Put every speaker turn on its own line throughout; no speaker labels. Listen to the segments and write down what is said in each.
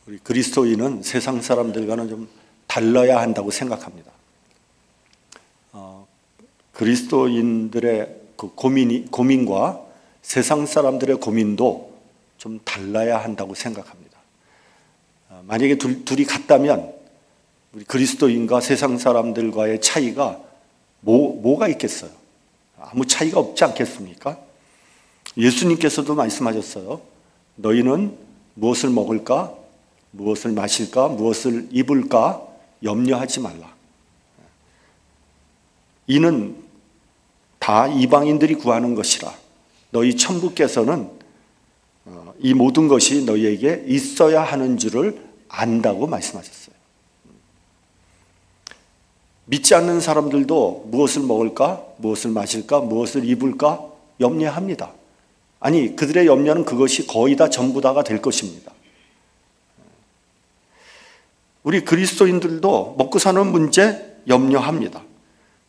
우리 그리스도인은 세상 사람들과는 좀 달라야 한다고 생각합니다. 그리스도인들의 그 고민과 세상 사람들의 고민도 좀 달라야 한다고 생각합니다. 만약에 둘이 같다면 우리 그리스도인과 세상 사람들과의 차이가 뭐가 있겠어요? 아무 차이가 없지 않겠습니까? 예수님께서도 말씀하셨어요. 너희는 무엇을 먹을까? 무엇을 마실까? 무엇을 입을까? 염려하지 말라. 이는 다 이방인들이 구하는 것이라. 너희 천부께서는 이 모든 것이 너희에게 있어야 하는 줄을 안다고 말씀하셨어요. 믿지 않는 사람들도 무엇을 먹을까? 무엇을 마실까? 무엇을 입을까? 염려합니다. 아니, 그들의 염려는 그것이 거의 다 전부 다가 될 것입니다. 우리 그리스도인들도 먹고 사는 문제 염려합니다.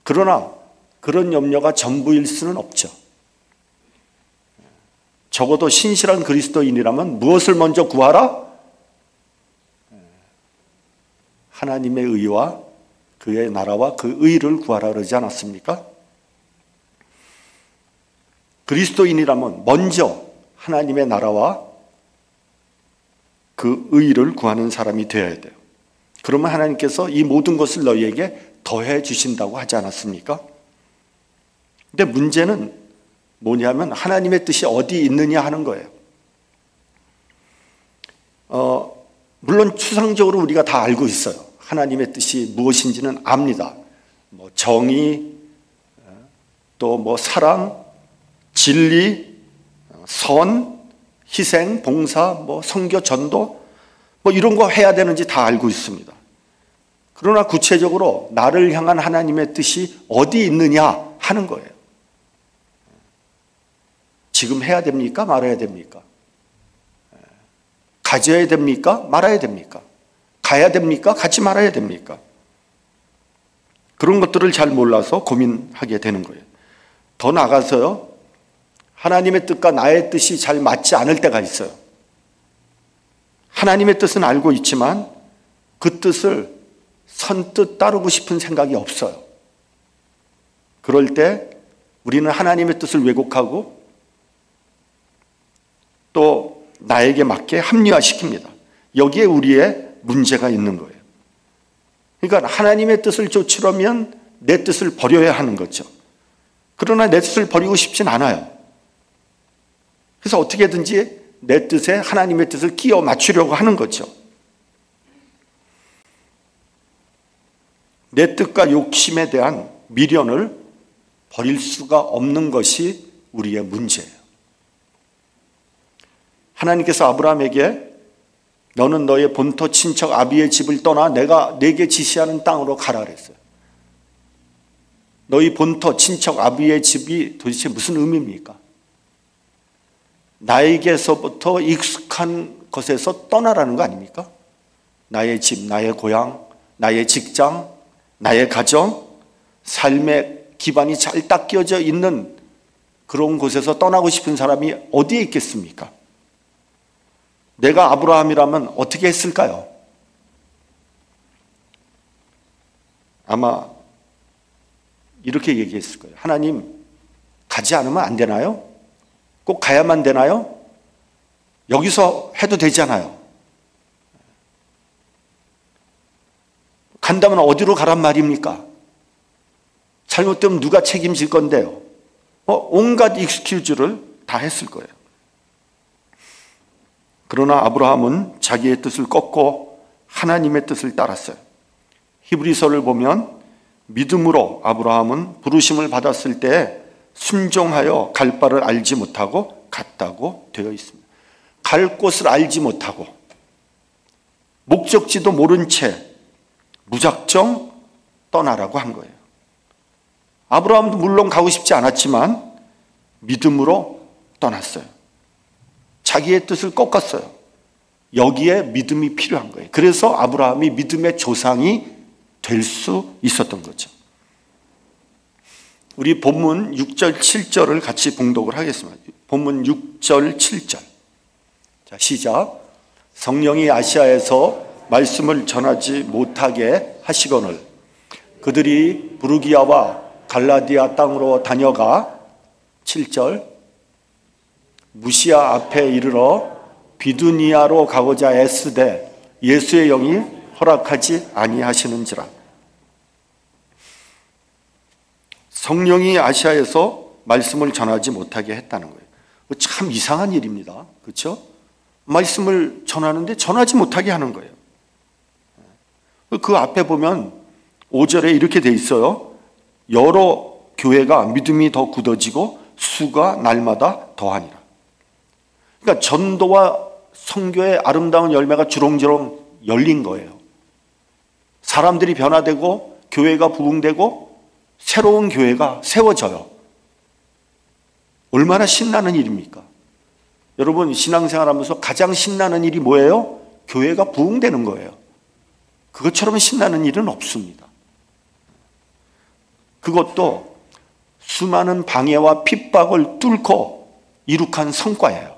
그러나 그런 염려가 전부일 수는 없죠. 적어도 신실한 그리스도인이라면 무엇을 먼저 구하라? 하나님의 의와 그의 나라와 그 의를 구하라 그러지 않았습니까? 그리스도인이라면 먼저 하나님의 나라와 그 의를 구하는 사람이 되어야 돼요. 그러면 하나님께서 이 모든 것을 너희에게 더해 주신다고 하지 않았습니까? 근데 문제는 뭐냐면 하나님의 뜻이 어디 있느냐 하는 거예요. 물론 추상적으로 우리가 다 알고 있어요. 하나님의 뜻이 무엇인지는 압니다. 뭐 정의, 또 뭐 사랑, 진리, 선, 희생, 봉사, 뭐 선교, 전도, 뭐 이런 거 해야 되는지 다 알고 있습니다. 그러나 구체적으로 나를 향한 하나님의 뜻이 어디 있느냐 하는 거예요. 지금 해야 됩니까? 말아야 됩니까? 가져야 됩니까? 말아야 됩니까? 가야 됩니까? 가지 말아야 됩니까? 그런 것들을 잘 몰라서 고민하게 되는 거예요. 더 나아가서요, 하나님의 뜻과 나의 뜻이 잘 맞지 않을 때가 있어요. 하나님의 뜻은 알고 있지만 그 뜻을 선뜻 따르고 싶은 생각이 없어요. 그럴 때 우리는 하나님의 뜻을 왜곡하고 또 나에게 맞게 합리화시킵니다. 여기에 우리의 문제가 있는 거예요. 그러니까 하나님의 뜻을 쫓으려면 내 뜻을 버려야 하는 거죠. 그러나 내 뜻을 버리고 싶진 않아요. 그래서 어떻게든지 내 뜻에 하나님의 뜻을 끼워 맞추려고 하는 거죠. 내 뜻과 욕심에 대한 미련을 버릴 수가 없는 것이 우리의 문제예요. 하나님께서 아브라함에게 너는 너의 본토 친척 아비의 집을 떠나 내가 내게 지시하는 땅으로 가라 그랬어요. 너희 본토 친척 아비의 집이 도대체 무슨 의미입니까? 나에게서부터 익숙한 것에서 떠나라는 거 아닙니까? 나의 집, 나의 고향, 나의 직장, 나의 가정, 삶의 기반이 잘 닦여져 있는 그런 곳에서 떠나고 싶은 사람이 어디에 있겠습니까? 내가 아브라함이라면 어떻게 했을까요? 아마 이렇게 얘기했을 거예요. 하나님, 가지 않으면 안 되나요? 꼭 가야만 되나요? 여기서 해도 되잖아요. 간다면 어디로 가란 말입니까? 잘못되면 누가 책임질 건데요? 온갖 익스큐즈를 다 했을 거예요. 그러나 아브라함은 자기의 뜻을 꺾고 하나님의 뜻을 따랐어요. 히브리서를 보면 믿음으로 아브라함은 부르심을 받았을 때 순종하여 갈 바를 알지 못하고 갔다고 되어 있습니다. 갈 곳을 알지 못하고 목적지도 모른 채 무작정 떠나라고 한 거예요. 아브라함도 물론 가고 싶지 않았지만 믿음으로 떠났어요. 자기의 뜻을 꺾었어요. 여기에 믿음이 필요한 거예요. 그래서 아브라함이 믿음의 조상이 될 수 있었던 거죠. 우리 본문 6절, 7절을 같이 봉독을 하겠습니다. 본문 6절, 7절. 자, 시작. 성령이 아시아에서 말씀을 전하지 못하게 하시거늘 그들이 부르기아와 갈라디아 땅으로 다녀가 7절 무시아 앞에 이르러 비두니아로 가고자 애쓰되 예수의 영이 허락하지 아니하시는지라. 성령이 아시아에서 말씀을 전하지 못하게 했다는 거예요. 참 이상한 일입니다. 그렇죠? 말씀을 전하는데 전하지 못하게 하는 거예요. 그 앞에 보면 5절에 이렇게 돼 있어요. 여러 교회가 믿음이 더 굳어지고 수가 날마다 더하니라. 그러니까 전도와 선교의 아름다운 열매가 주렁주렁 열린 거예요. 사람들이 변화되고 교회가 부흥되고 새로운 교회가 세워져요. 얼마나 신나는 일입니까? 여러분 신앙생활하면서 가장 신나는 일이 뭐예요? 교회가 부흥되는 거예요. 그것처럼 신나는 일은 없습니다. 그것도 수많은 방해와 핍박을 뚫고 이룩한 성과예요.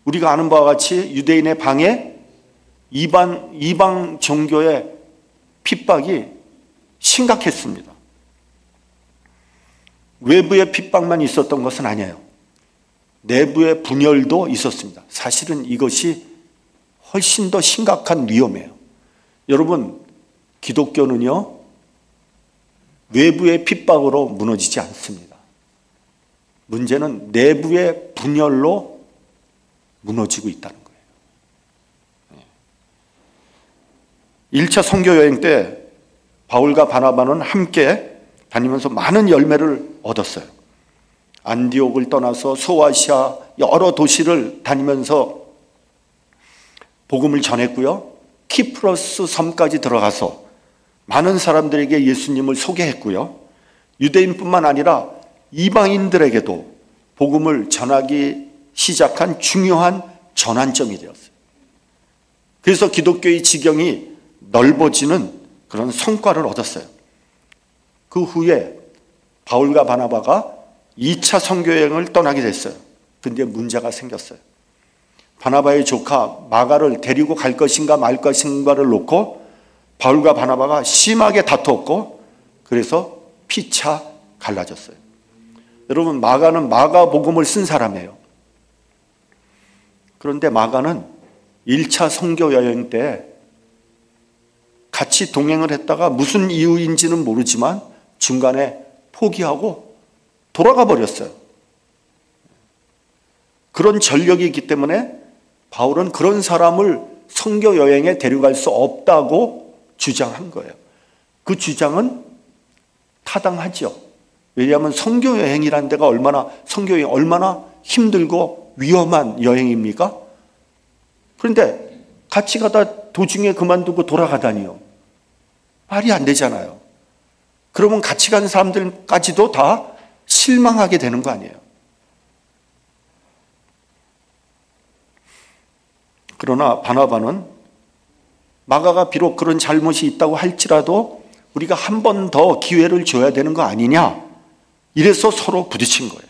우리가 아는 바와 같이 유대인의 방해, 이방 종교의 핍박이 심각했습니다. 외부의 핍박만 있었던 것은 아니에요. 내부의 분열도 있었습니다. 사실은 이것이 훨씬 더 심각한 위험이에요. 여러분, 기독교는요, 외부의 핍박으로 무너지지 않습니다. 문제는 내부의 분열로 무너지고 있다는 거예요. 1차 선교 여행 때 바울과 바나바는 함께 다니면서 많은 열매를 얻었어요. 안디옥을 떠나서 소아시아 여러 도시를 다니면서 복음을 전했고요. 키프로스 섬까지 들어가서 많은 사람들에게 예수님을 소개했고요. 유대인뿐만 아니라 이방인들에게도 복음을 전하기 시작한 중요한 전환점이 되었어요. 그래서 기독교의 지경이 넓어지는 그런 성과를 얻었어요. 그 후에 바울과 바나바가 2차 선교여행을 떠나게 됐어요. 근데 문제가 생겼어요. 바나바의 조카 마가를 데리고 갈 것인가 말 것인가를 놓고 바울과 바나바가 심하게 다투었고 그래서 피차 갈라졌어요. 여러분 마가는 마가복음을 쓴 사람이에요. 그런데 마가는 1차 선교 여행 때 같이 동행을 했다가 무슨 이유인지는 모르지만 중간에 포기하고 돌아가 버렸어요. 그런 전력이 있기 때문에 바울은 그런 사람을 선교 여행에 데려갈 수 없다고 주장한 거예요. 그 주장은 타당하죠. 왜냐하면 선교 여행이라는 데가 선교 여행 얼마나 힘들고 위험한 여행입니까? 그런데 같이 가다 도중에 그만두고 돌아가다니요. 말이 안 되잖아요. 그러면 같이 간 사람들까지도 다 실망하게 되는 거 아니에요. 그러나 바나바는 마가가 비록 그런 잘못이 있다고 할지라도 우리가 한 번 더 기회를 줘야 되는 거 아니냐, 이래서 서로 부딪힌 거예요.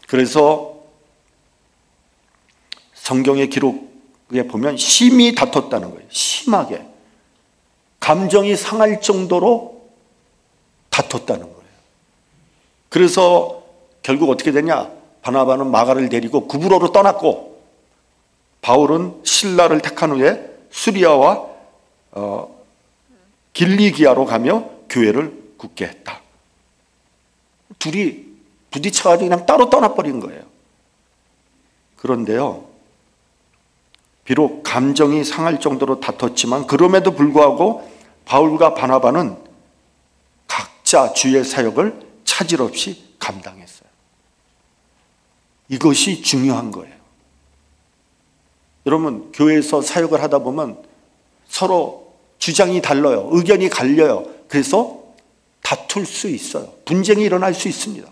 그래서 성경의 기록에 보면 심히 다퉜다는 거예요. 심하게 감정이 상할 정도로 다퉜다는 거예요. 그래서 결국 어떻게 되냐, 바나바는 마가를 데리고 구브로로 떠났고 바울은 실라를 택한 후에 수리아와 길리기아로 가며 교회를 굳게 했다. 둘이 부딪혀가지고 그냥 따로 떠나버린 거예요. 그런데요, 비록 감정이 상할 정도로 다퉜지만 그럼에도 불구하고 바울과 바나바는 각자 주의 사역을 차질 없이 감당했어요. 이것이 중요한 거예요. 여러분, 교회에서 사역을 하다 보면 서로 주장이 달라요. 의견이 갈려요. 그래서 다툴 수 있어요. 분쟁이 일어날 수 있습니다.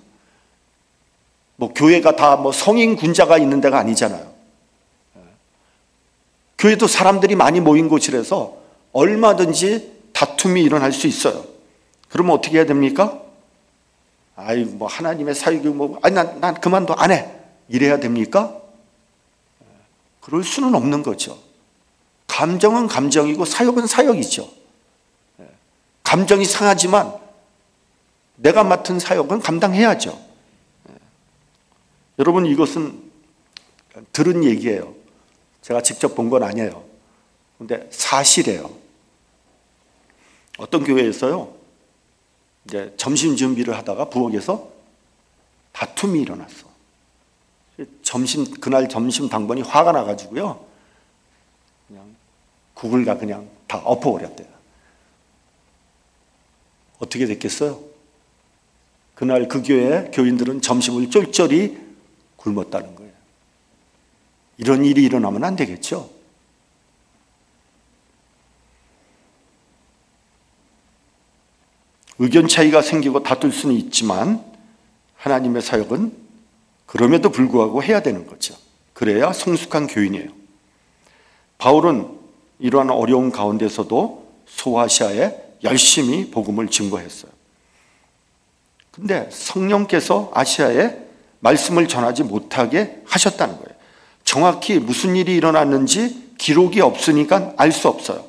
교회가 다 성인 군자가 있는 데가 아니잖아요. 교회도 사람들이 많이 모인 곳이라서 얼마든지 다툼이 일어날 수 있어요. 그러면 어떻게 해야 됩니까? 하나님의 사역이 난 그만둬 안 해. 이래야 됩니까? 그럴 수는 없는 거죠. 감정은 감정이고 사역은 사역이죠. 감정이 상하지만 내가 맡은 사역은 감당해야죠. 여러분, 이것은 들은 얘기예요. 제가 직접 본 건 아니에요. 근데 사실이에요. 어떤 교회에서요, 이제 점심 준비를 하다가 부엌에서 다툼이 일어났어. 그날 점심 당번이 화가 나가지고요, 그냥 국을 다 그냥 다 엎어버렸대요. 어떻게 됐겠어요? 그날 그 교회 교인들은 점심을 쫄쫄이 굶었다는 거예요. 이런 일이 일어나면 안 되겠죠? 의견 차이가 생기고 다툴 수는 있지만 하나님의 사역은 그럼에도 불구하고 해야 되는 거죠. 그래야 성숙한 교인이에요. 바울은 이러한 어려운 가운데서도 소아시아에 열심히 복음을 증거했어요. 근데 성령께서 아시아에 말씀을 전하지 못하게 하셨다는 거예요. 정확히 무슨 일이 일어났는지 기록이 없으니까 알 수 없어요.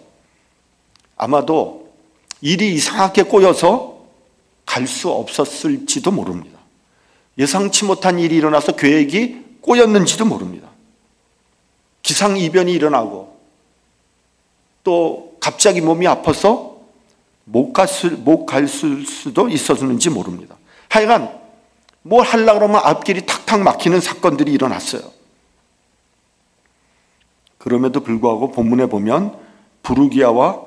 아마도 일이 이상하게 꼬여서 갈 수 없었을지도 모릅니다. 예상치 못한 일이 일어나서 계획이 꼬였는지도 모릅니다. 기상이변이 일어나고 또 갑자기 몸이 아파서 못 갔을 수도 있었는지 모릅니다. 하여간 뭘 하려고 그러면 앞길이 탁탁 막히는 사건들이 일어났어요. 그럼에도 불구하고 본문에 보면 부르기아와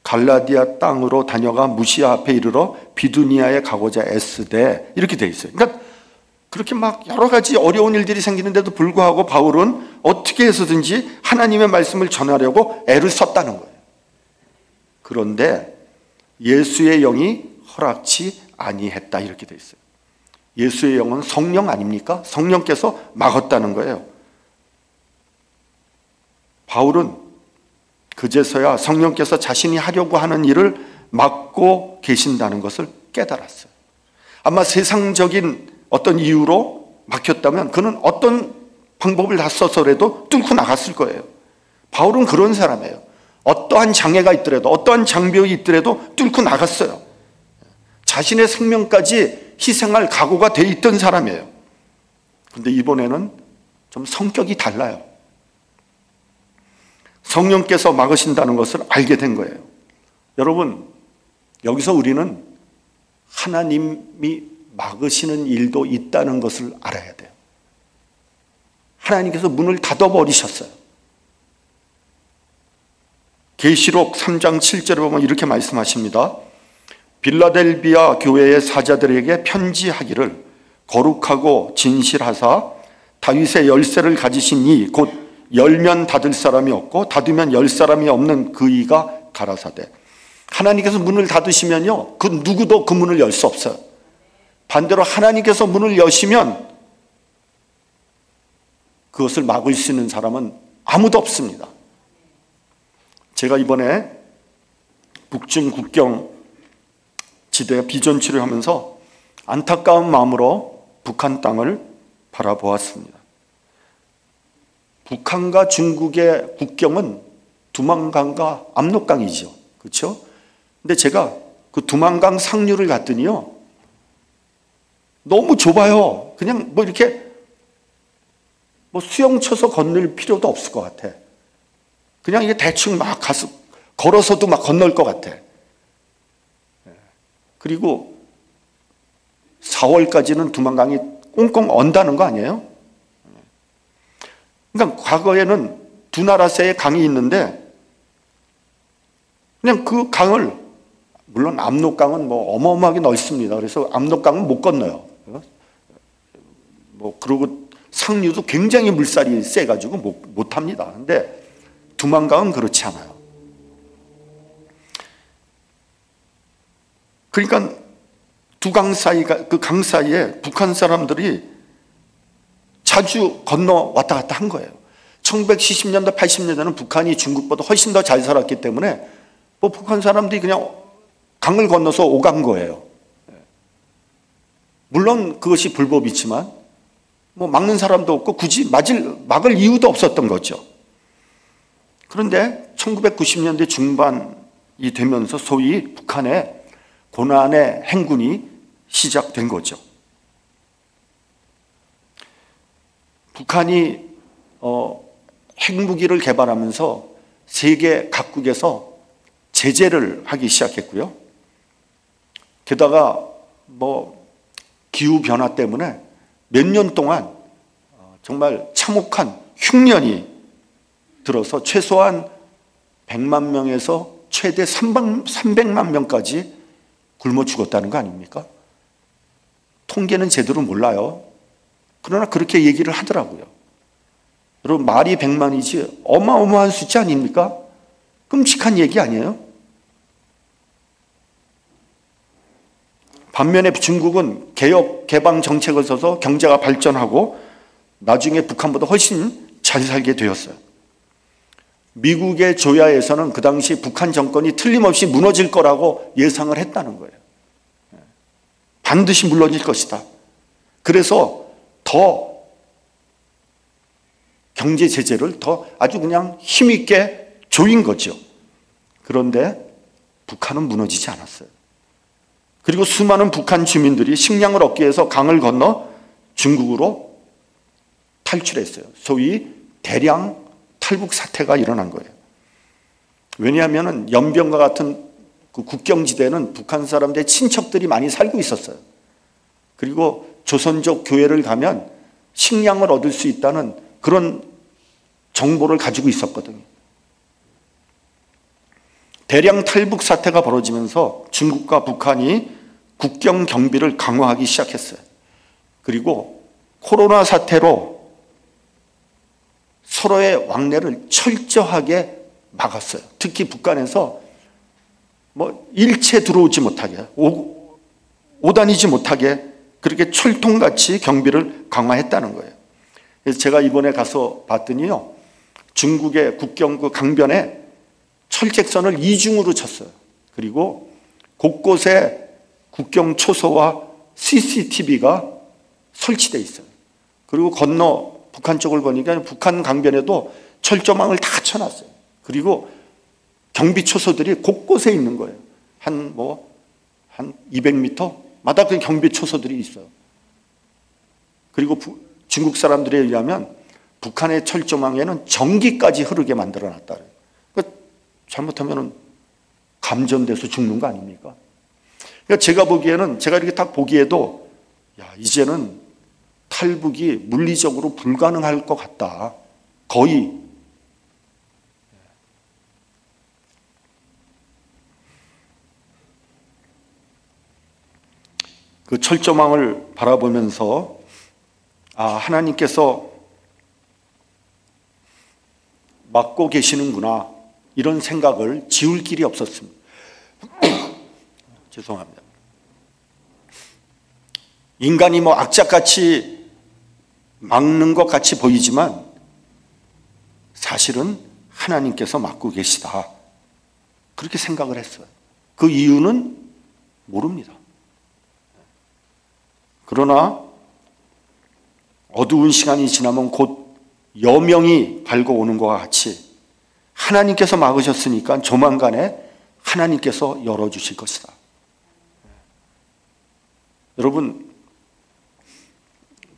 갈라디아 땅으로 다녀가 무시아 앞에 이르러 비두니아에 가고자 애쓰되, 이렇게 돼 있어요. 그러니까 그렇게 막 여러 가지 어려운 일들이 생기는데도 불구하고 바울은 어떻게 해서든지 하나님의 말씀을 전하려고 애를 썼다는 거예요. 그런데 예수의 영이 허락치 아니했다, 이렇게 돼 있어요. 예수의 영은 성령 아닙니까? 성령께서 막았다는 거예요. 바울은 그제서야 성령께서 자신이 하려고 하는 일을 막고 계신다는 것을 깨달았어요. 아마 세상적인 어떤 이유로 막혔다면 그는 어떤 방법을 다 써서라도 뚫고 나갔을 거예요. 바울은 그런 사람이에요. 어떠한 장애가 있더라도, 어떠한 장벽이 있더라도 뚫고 나갔어요. 자신의 생명까지 희생할 각오가 돼 있던 사람이에요. 그런데 이번에는 좀 성격이 달라요. 성령께서 막으신다는 것을 알게 된 거예요. 여러분, 여기서 우리는 하나님이 막으시는 일도 있다는 것을 알아야 돼요. 하나님께서 문을 닫아버리셨어요. 계시록 3장 7절에 보면 이렇게 말씀하십니다. 빌라델비아 교회의 사자들에게 편지하기를 거룩하고 진실하사 다윗의 열쇠를 가지신 이 곧 열면 닫을 사람이 없고 닫으면 열 사람이 없는 그 이가 가라사대. 하나님께서 문을 닫으시면요, 그 누구도 그 문을 열 수 없어요. 반대로 하나님께서 문을 여시면 그것을 막을 수 있는 사람은 아무도 없습니다. 제가 이번에 북중 국경 지대 비전 치료하면서 안타까운 마음으로 북한 땅을 바라보았습니다. 북한과 중국의 국경은 두만강과 압록강이죠. 그렇죠? 근데 제가 그 두만강 상류를 갔더니요, 너무 좁아요. 그냥 뭐 이렇게 뭐 수영 쳐서 건널 필요도 없을 것 같아. 그냥 이게 대충 막 가서 걸어서도 막 건널 것 같아. 그리고 4월까지는 두만강이 꽁꽁 언다는 거 아니에요? 그러니까 과거에는 두 나라 사이에 강이 있는데 그냥 그 강을, 물론 압록강은 뭐 어마어마하게 넓습니다. 그래서 압록강은 못 건너요. 뭐 그리고 상류도 굉장히 물살이 세가지고 못 합니다. 근데 두만강은 그렇지 않아요. 그러니까 두 강 사이가, 그 강 사이에 북한 사람들이 자주 건너 왔다 갔다 한 거예요. 1970년대, 80년대는 북한이 중국보다 훨씬 더 잘 살았기 때문에 뭐 북한 사람들이 그냥 강을 건너서 오간 거예요. 물론 그것이 불법이지만 뭐 막는 사람도 없고 굳이 막을 이유도 없었던 거죠. 그런데 1990년대 중반이 되면서 소위 북한의 고난의 행군이 시작된 거죠. 북한이 핵무기를 개발하면서 세계 각국에서 제재를 하기 시작했고요. 게다가 뭐 기후변화 때문에 몇 년 동안 정말 참혹한 흉년이 들어서 최소한 100만 명에서 최대 300만 명까지 굶어 죽었다는 거 아닙니까? 통계는 제대로 몰라요. 그러나 그렇게 얘기를 하더라고요. 여러분, 말이 100만이지 어마어마한 숫자 아닙니까? 끔찍한 얘기 아니에요? 반면에 중국은 개혁, 개방 정책을 써서 경제가 발전하고 나중에 북한보다 훨씬 잘 살게 되었어요. 미국의 조야에서는 그 당시 북한 정권이 틀림없이 무너질 거라고 예상을 했다는 거예요. 반드시 무너질 것이다. 그래서 더 경제 제재를 더 아주 그냥 힘있게 조인 거죠. 그런데 북한은 무너지지 않았어요. 그리고 수많은 북한 주민들이 식량을 얻기 위해서 강을 건너 중국으로 탈출했어요. 소위 대량 탈북 사태가 일어난 거예요. 왜냐하면 연변과 같은 그 국경지대는 북한 사람들의 친척들이 많이 살고 있었어요. 그리고 조선족 교회를 가면 식량을 얻을 수 있다는 그런 정보를 가지고 있었거든요. 대량 탈북 사태가 벌어지면서 중국과 북한이 국경 경비를 강화하기 시작했어요. 그리고 코로나 사태로 서로의 왕래를 철저하게 막았어요. 특히 북한에서 뭐 일체 들어오지 못하게, 오다니지 못하게 그렇게 철통같이 경비를 강화했다는 거예요. 그래서 제가 이번에 가서 봤더니요, 중국의 국경 그 강변에 철책선을 이중으로 쳤어요. 그리고 곳곳에 국경 초소와 CCTV가 설치되어 있어요. 그리고 건너 북한 쪽을 보니까 북한 강변에도 철조망을 다 쳐놨어요. 그리고 경비 초소들이 곳곳에 있는 거예요. 한 200m마다 그 경비 초소들이 있어요. 그리고 중국 사람들에 의하면 북한의 철조망에는 전기까지 흐르게 만들어 놨다. 그러니까 잘못하면 감전돼서 죽는 거 아닙니까? 그러니까 제가 보기에는, 제가 이렇게 딱 보기에도, 이제는 탈북이 물리적으로 불가능할 것 같다. 거의. 그 철조망을 바라보면서, 하나님께서 막고 계시는구나, 이런 생각을 지울 길이 없었습니다. 죄송합니다. 인간이 뭐 악착같이 막는 것 같이 보이지만 사실은 하나님께서 막고 계시다, 그렇게 생각을 했어요. 그 이유는 모릅니다. 그러나 어두운 시간이 지나면 곧 여명이 밝아오는 것과 같이 하나님께서 막으셨으니까 조만간에 하나님께서 열어주실 것이다. 여러분,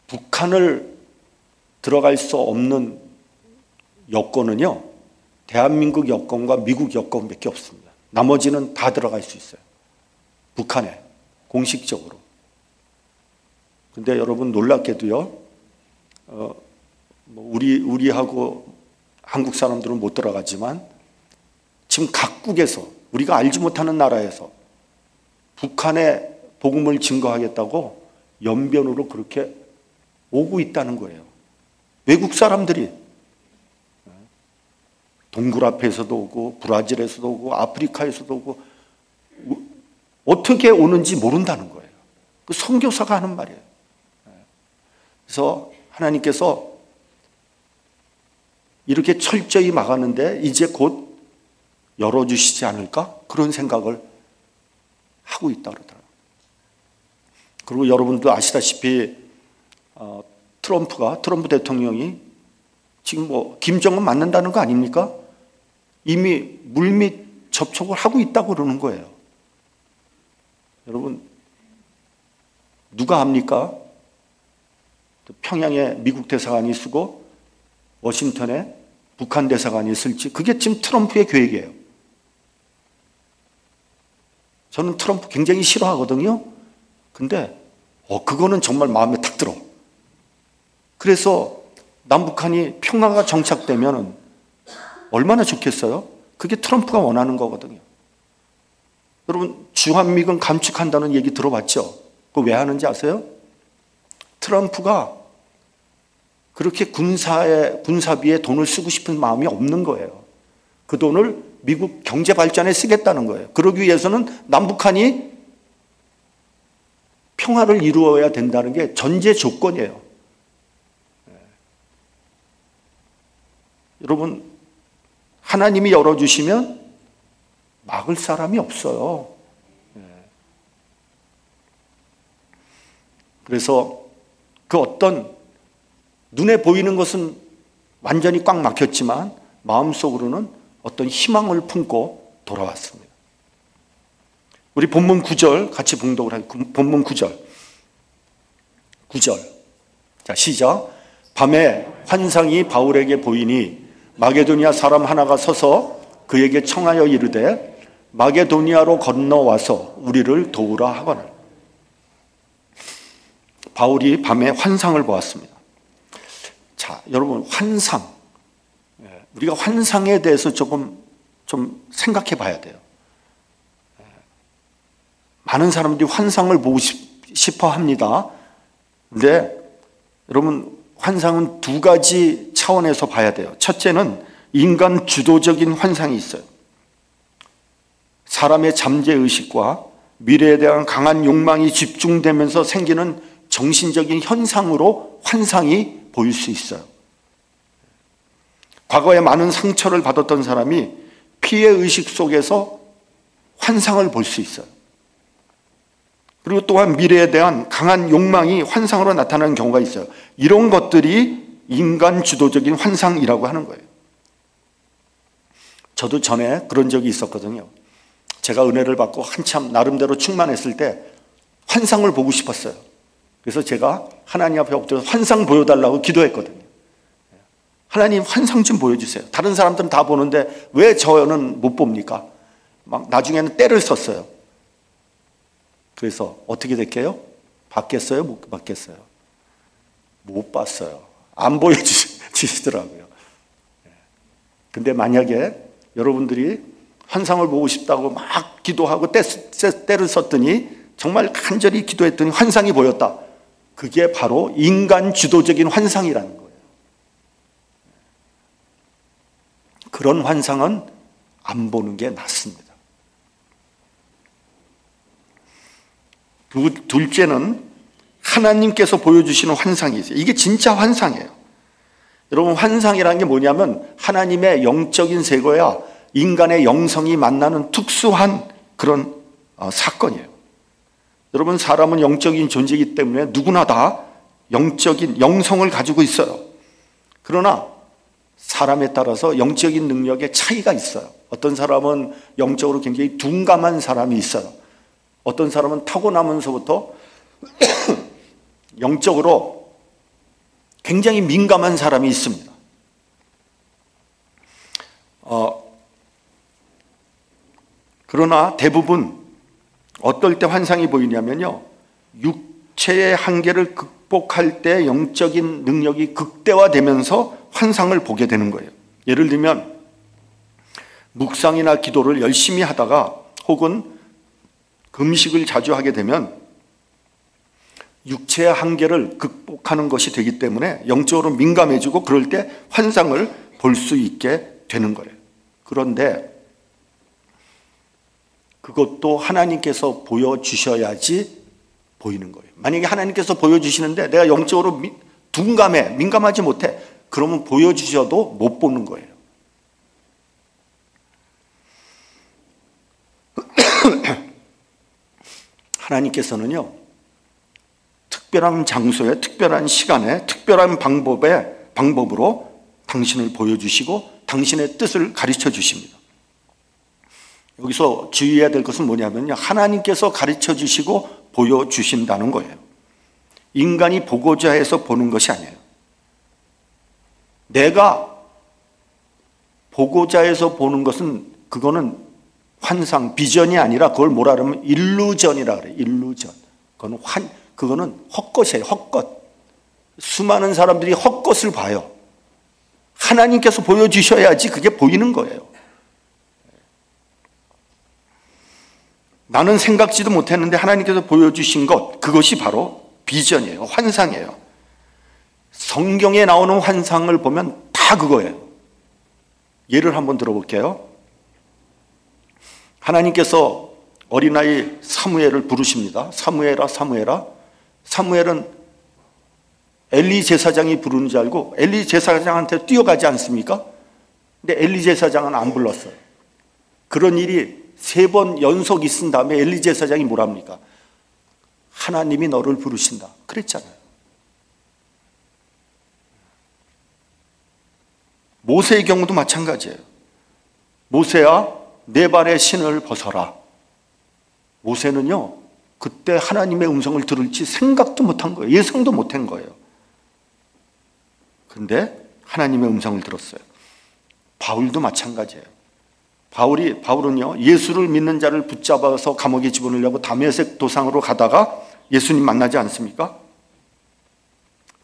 북한을 들어갈 수 없는 여권은요, 대한민국 여권과 미국 여권밖에 없습니다. 나머지는 다 들어갈 수 있어요. 북한에 공식적으로. 근데 여러분, 놀랍게도요, 우리하고 한국 사람들은 못 들어가지만 지금 각국에서, 우리가 알지 못하는 나라에서 북한에 복음을 증거하겠다고 연변으로 그렇게 오고 있다는 거예요. 외국 사람들이 동굴 앞에서도 오고 브라질에서도 오고 아프리카에서도 오고, 어떻게 오는지 모른다는 거예요. 그 선교사가 하는 말이에요. 그래서 하나님께서 이렇게 철저히 막았는데 이제 곧 열어주시지 않을까? 그런 생각을 하고 있다 그러더라고요. 그리고 여러분도 아시다시피 트럼프 대통령이 지금 뭐 김정은 맞는다는 거 아닙니까? 이미 물밑 접촉을 하고 있다고 그러는 거예요. 여러분, 누가 합니까? 평양에 미국 대사관이 있고 워싱턴에 북한 대사관이 있을지, 그게 지금 트럼프의 계획이에요. 저는 트럼프 굉장히 싫어하거든요. 근데 그거는 정말 마음에 탁 들어. 그래서 남북한이 평화가 정착되면 얼마나 좋겠어요? 그게 트럼프가 원하는 거거든요. 여러분, 주한미군 감축한다는 얘기 들어봤죠? 그거 왜 하는지 아세요? 트럼프가 그렇게 군사비에 돈을 쓰고 싶은 마음이 없는 거예요. 그 돈을 미국 경제 발전에 쓰겠다는 거예요. 그러기 위해서는 남북한이 평화를 이루어야 된다는 게 전제 조건이에요. 여러분, 하나님이 열어주시면 막을 사람이 없어요. 그래서 그 어떤 눈에 보이는 것은 완전히 꽉 막혔지만 마음속으로는 어떤 희망을 품고 돌아왔습니다. 우리 본문 9절 같이 봉독을 하죠. 본문 9절. 자, 시작. 밤에 환상이 바울에게 보이니 마게도니아 사람 하나가 서서 그에게 청하여 이르되 마게도니아로 건너와서 우리를 도우라 하거늘. 바울이 밤에 환상을 보았습니다. 자, 여러분, 환상. 우리가 환상에 대해서 조금 좀 생각해 봐야 돼요. 많은 사람들이 환상을 보고 싶어 합니다. 근데 여러분, 환상은 두 가지 차원에서 봐야 돼요. 첫째는 인간 주도적인 환상이 있어요. 사람의 잠재의식과 미래에 대한 강한 욕망이 집중되면서 생기는 정신적인 현상으로 환상이 보일 수 있어요. 과거에 많은 상처를 받았던 사람이 피해의식 속에서 환상을 볼 수 있어요. 그리고 또한 미래에 대한 강한 욕망이 환상으로 나타나는 경우가 있어요. 이런 것들이 인간 주도적인 환상이라고 하는 거예요. 저도 전에 그런 적이 있었거든요. 제가 은혜를 받고 한참 나름대로 충만했을 때 환상을 보고 싶었어요. 그래서 제가 하나님 앞에 엎드려서 환상 보여달라고 기도했거든요. 하나님, 환상 좀 보여주세요. 다른 사람들은 다 보는데 왜 저는 못 봅니까? 막 나중에는 때를 썼어요. 그래서 어떻게 됐게요? 받겠어요? 못 받겠어요? 못 봤어요. 안 보여주시더라고요. 근데 만약에 여러분들이 환상을 보고 싶다고 막 기도하고 때를 썼더니 정말 간절히 기도했더니 환상이 보였다. 그게 바로 인간 주도적인 환상이라는 거예요. 그런 환상은 안 보는 게 낫습니다. 둘째는 하나님께서 보여주시는 환상이 있어요. 이게 진짜 환상이에요. 여러분, 환상이라는 게 뭐냐면 하나님의 영적인 세계와 인간의 영성이 만나는 특수한 그런 사건이에요. 여러분, 사람은 영적인 존재이기 때문에 누구나 다 영적인 영성을 가지고 있어요. 그러나 사람에 따라서 영적인 능력에 차이가 있어요. 어떤 사람은 영적으로 굉장히 둔감한 사람이 있어요. 어떤 사람은 타고나면서부터 영적으로 굉장히 민감한 사람이 있습니다. 그러나 대부분 어떨 때 환상이 보이냐면요, 육체의 한계를 극복할 때 영적인 능력이 극대화되면서 환상을 보게 되는 거예요. 예를 들면 묵상이나 기도를 열심히 하다가 혹은 금식을 자주 하게 되면 육체의 한계를 극복하는 것이 되기 때문에 영적으로 민감해지고 그럴 때 환상을 볼 수 있게 되는 거예요. 그런데 그것도 하나님께서 보여주셔야지 보이는 거예요. 만약에 하나님께서 보여주시는데 내가 영적으로 민감하지 못해, 그러면 보여주셔도 못 보는 거예요. 하나님께서는요, 특별한 장소에, 특별한 시간에, 특별한 방법으로 당신을 보여주시고 당신의 뜻을 가르쳐 주십니다. 여기서 주의해야 될 것은 뭐냐면요, 하나님께서 가르쳐 주시고 보여주신다는 거예요. 인간이 보고자 해서 보는 것이 아니에요. 내가 보고자 해서 보는 것은, 그거는 환상, 비전이 아니라 그걸 뭐라 그러면 일루전이라 그래요. 일루전. 그거는 헛것이에요. 헛것. 수많은 사람들이 헛것을 봐요. 하나님께서 보여주셔야지 그게 보이는 거예요. 나는 생각지도 못했는데 하나님께서 보여주신 것, 그것이 바로 비전이에요. 환상이에요. 성경에 나오는 환상을 보면 다 그거예요. 예를 한번 들어볼게요. 하나님께서 어린아이 사무엘을 부르십니다. 사무엘아, 사무엘아. 사무엘은 엘리 제사장이 부르는 줄 알고 엘리 제사장한테 뛰어가지 않습니까? 근데 엘리 제사장은 안 불렀어요. 그런 일이 3번 연속 있은 다음에 엘리 제사장이 뭐랍니까? 하나님이 너를 부르신다 그랬잖아요. 모세의 경우도 마찬가지예요. 모세야, 내 발의 신을 벗어라. 모세는요, 그때 하나님의 음성을 들을지 생각도 못한 거예요. 예상도 못한 거예요. 근데 하나님의 음성을 들었어요. 바울도 마찬가지예요. 바울은요, 예수를 믿는 자를 붙잡아서 감옥에 집어넣으려고 다메섹 도상으로 가다가 예수님 만나지 않습니까?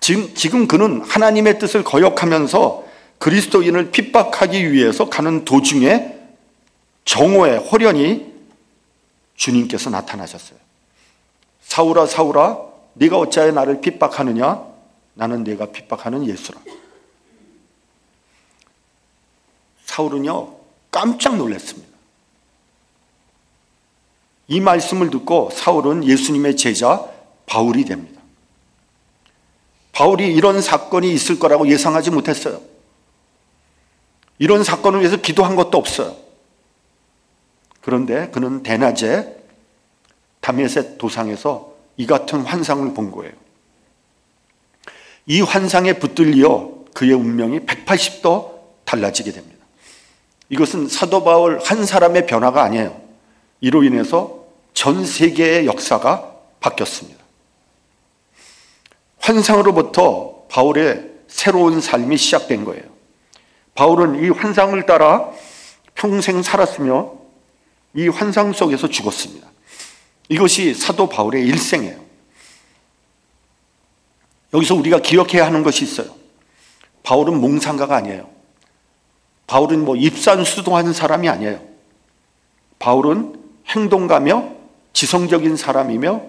지금 그는 하나님의 뜻을 거역하면서 그리스도인을 핍박하기 위해서 가는 도중에 정오에 호련히 주님께서 나타나셨어요. 사울아, 사울아, 네가 어찌하여 나를 핍박하느냐? 나는 네가 핍박하는 예수라. 사울은요, 깜짝 놀랐습니다. 이 말씀을 듣고 사울은 예수님의 제자 바울이 됩니다. 바울이 이런 사건이 있을 거라고 예상하지 못했어요. 이런 사건을 위해서 기도한 것도 없어요. 그런데 그는 대낮에 다메섹 도상에서 이 같은 환상을 본 거예요. 이 환상에 붙들려 그의 운명이 180도 달라지게 됩니다. 이것은 사도 바울 한 사람의 변화가 아니에요. 이로 인해서 전 세계의 역사가 바뀌었습니다. 환상으로부터 바울의 새로운 삶이 시작된 거예요. 바울은 이 환상을 따라 평생 살았으며 이 환상 속에서 죽었습니다. 이것이 사도 바울의 일생이에요. 여기서 우리가 기억해야 하는 것이 있어요. 바울은 몽상가가 아니에요. 바울은 입산수도하는 사람이 아니에요. 바울은 행동가며 지성적인 사람이며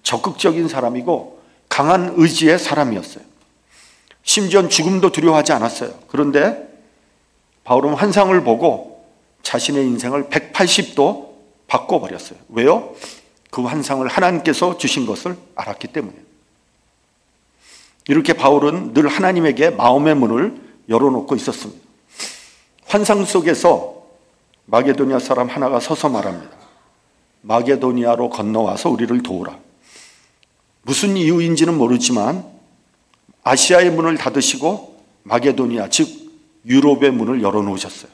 적극적인 사람이고 강한 의지의 사람이었어요. 심지어 죽음도 두려워하지 않았어요. 그런데 바울은 환상을 보고 자신의 인생을 180도 바꿔버렸어요. 왜요? 그 환상을 하나님께서 주신 것을 알았기 때문이에요. 이렇게 바울은 늘 하나님에게 마음의 문을 열어놓고 있었습니다. 환상 속에서 마게도니아 사람 하나가 서서 말합니다. 마게도니아로 건너와서 우리를 도우라. 무슨 이유인지는 모르지만 아시아의 문을 닫으시고 마게도니아, 즉 유럽의 문을 열어놓으셨어요.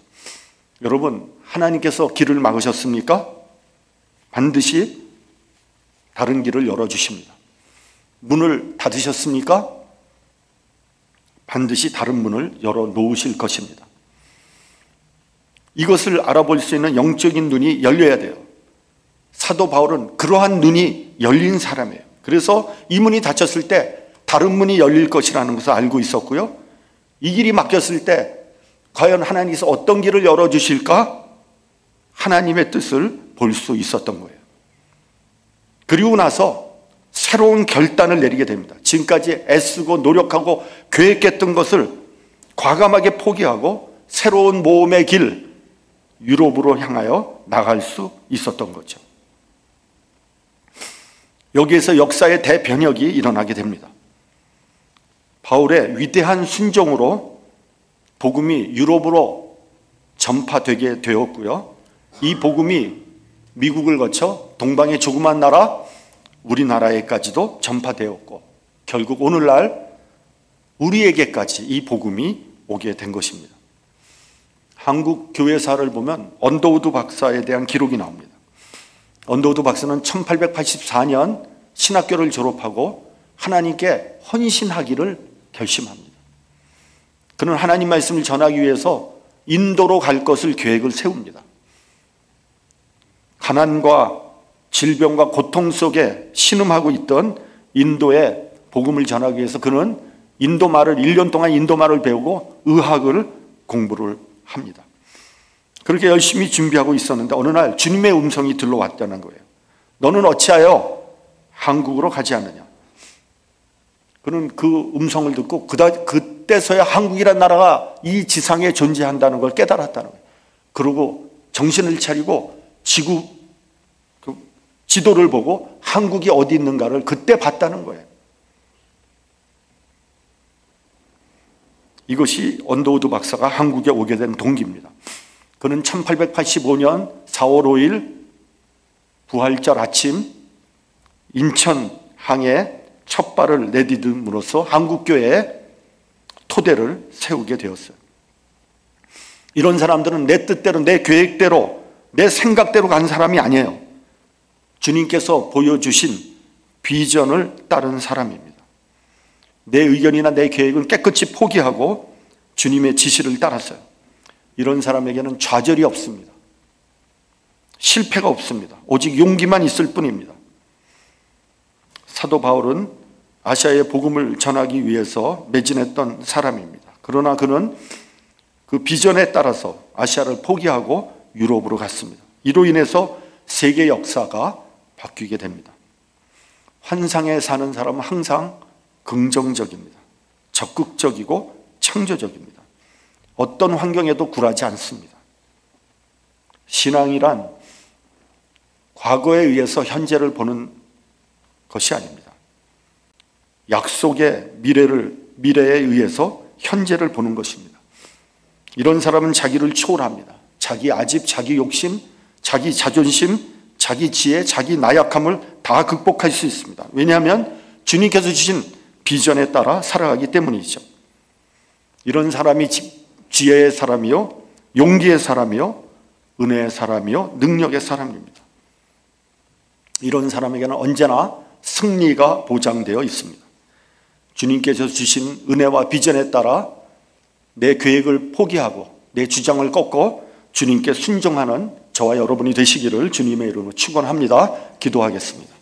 여러분, 하나님께서 길을 막으셨습니까? 반드시 다른 길을 열어주십니다. 문을 닫으셨습니까? 반드시 다른 문을 열어놓으실 것입니다. 이것을 알아볼 수 있는 영적인 눈이 열려야 돼요. 사도 바울은 그러한 눈이 열린 사람이에요. 그래서 이 문이 닫혔을 때 다른 문이 열릴 것이라는 것을 알고 있었고요. 이 길이 막혔을 때 과연 하나님께서 어떤 길을 열어주실까? 하나님의 뜻을 볼 수 있었던 거예요. 그리고 나서 새로운 결단을 내리게 됩니다. 지금까지 애쓰고 노력하고 계획했던 것을 과감하게 포기하고 새로운 모험의 길, 유럽으로 향하여 나갈 수 있었던 거죠. 여기에서 역사의 대변혁이 일어나게 됩니다. 바울의 위대한 순종으로 복음이 유럽으로 전파되게 되었고요. 이 복음이 미국을 거쳐 동방의 조그만 나라 우리나라에까지도 전파되었고 결국 오늘날 우리에게까지 이 복음이 오게 된 것입니다. 한국 교회사를 보면 언더우드 박사에 대한 기록이 나옵니다. 언더우드 박사는 1884년 신학교를 졸업하고 하나님께 헌신하기를 결심합니다. 그는 하나님 말씀을 전하기 위해서 인도로 갈 것을 계획을 세웁니다. 가난과 질병과 고통 속에 신음하고 있던 인도에 복음을 전하기 위해서 그는 인도 말을 1년 동안 인도 말을 배우고 의학을 공부를 합니다. 그렇게 열심히 준비하고 있었는데 어느 날 주님의 음성이 들려왔다는 거예요. 너는 어찌하여 한국으로 가지 않느냐. 그는 그 음성을 듣고 그때서야 한국이라는 나라가 이 지상에 존재한다는 걸 깨달았다는 거예요. 그러고 정신을 차리고 지도를 보고 한국이 어디 있는가를 그때 봤다는 거예요. 이것이 언더우드 박사가 한국에 오게 된 동기입니다. 그는 1885년 4월 5일 부활절 아침 인천항에 첫 발을 내디딤으로써 한국교회에 토대를 세우게 되었어요. 이런 사람들은 내 뜻대로, 내 계획대로, 내 생각대로 간 사람이 아니에요. 주님께서 보여주신 비전을 따른 사람입니다. 내 의견이나 내 계획은 깨끗이 포기하고 주님의 지시를 따랐어요. 이런 사람에게는 좌절이 없습니다. 실패가 없습니다. 오직 용기만 있을 뿐입니다. 사도 바울은 아시아의 복음을 전하기 위해서 매진했던 사람입니다. 그러나 그는 그 비전에 따라서 아시아를 포기하고 유럽으로 갔습니다. 이로 인해서 세계 역사가 바뀌게 됩니다. 환상에 사는 사람은 항상 긍정적입니다. 적극적이고 창조적입니다. 어떤 환경에도 굴하지 않습니다. 신앙이란 과거에 의해서 현재를 보는 것이 아닙니다. 약속의 미래에 의해서 현재를 보는 것입니다. 이런 사람은 자기를 초월합니다. 자기 아집, 자기 욕심, 자기 자존심, 자기 지혜, 자기 나약함을 다 극복할 수 있습니다. 왜냐하면 주님께서 주신 비전에 따라 살아가기 때문이죠. 이런 사람이 지혜의 사람이요, 용기의 사람이요, 은혜의 사람이요, 능력의 사람입니다. 이런 사람에게는 언제나 승리가 보장되어 있습니다. 주님께서 주신 은혜와 비전에 따라 내 계획을 포기하고 내 주장을 꺾고 주님께 순종하는 저와 여러분이 되시기를 주님의 이름으로 축원합니다. 기도하겠습니다.